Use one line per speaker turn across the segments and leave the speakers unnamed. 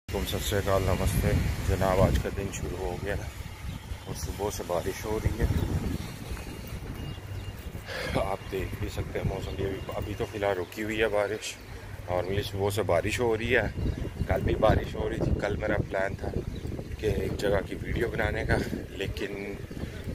तुम सत श्री अकाल, नमस्ते जनाब। आज का दिन शुरू हो गया और सुबह से बारिश हो रही है। आप देख भी सकते हैं मौसम भी अभी तो फ़िलहाल रुकी हुई है बारिश। नॉर्मली सुबह से बारिश हो रही है। कल भी बारिश हो रही थी। कल मेरा प्लान था कि एक जगह की वीडियो बनाने का, लेकिन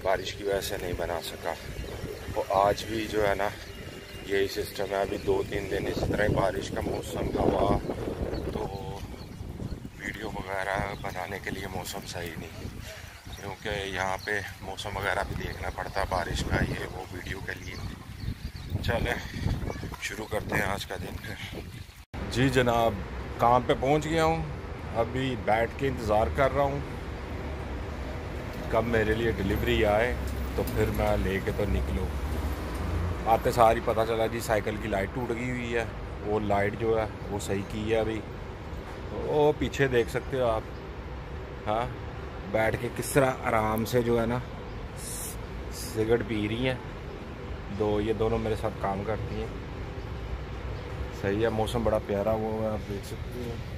बारिश की वजह से नहीं बना सका। और आज भी जो है ना, यही सिस्टम है। अभी 2-3 दिन इस तरह बारिश का मौसम हवा, तो वीडियो वगैरह बनाने के लिए मौसम सही नहीं, क्योंकि यहाँ पे मौसम वगैरह भी देखना पड़ता है बारिश का, ये वो वीडियो के लिए। चलें शुरू करते हैं आज का दिन फिर। जी जनाब, काम पे पहुँच गया हूँ। अभी बैठ के इंतज़ार कर रहा हूँ कब मेरे लिए डिलीवरी आए, तो फिर मैं लेके तो निकलूँ। आते सार ही पता चला जी साइकिल की लाइट टूट गई हुई है। वो लाइट जो है वो सही की है अभी। वो पीछे देख सकते हो आप। हाँ, बैठ के किस तरह आराम से जो है ना सिगरेट पी रही हैं। ये दोनों मेरे साथ काम करती हैं। सही है, मौसम बड़ा प्यारा वो है, आप देख सकते हैं।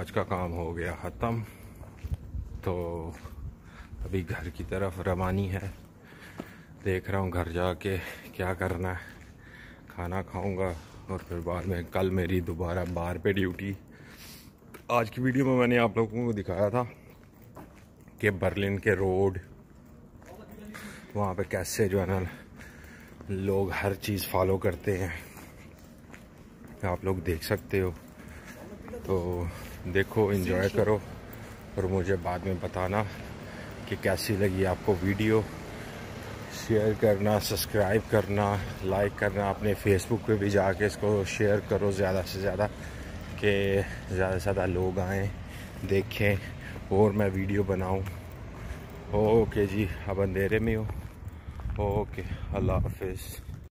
आज का काम हो गया ख़त्म। तो अभी घर की तरफ रवानी है। देख रहा हूँ घर जाके क्या करना है। खाना खाऊंगा और फिर बाद में कल मेरी दोबारा बार पे ड्यूटी। आज की वीडियो में मैंने आप लोगों को दिखाया था कि बर्लिन के रोड वहाँ पे कैसे जो है ना लोग हर चीज़ फॉलो करते हैं, आप लोग देख सकते हो। तो देखो, एंजॉय करो और मुझे बाद में बताना कि कैसी लगी आपको वीडियो। शेयर करना, सब्सक्राइब करना, लाइक करना, अपने फेसबुक पे भी जाके इसको शेयर करो ज़्यादा से ज़्यादा, कि ज़्यादा से ज़्यादा लोग आएँ देखें और मैं वीडियो बनाऊं। ओके जी, अब अंधेरे में हो। ओके, अल्लाह हाफिज़।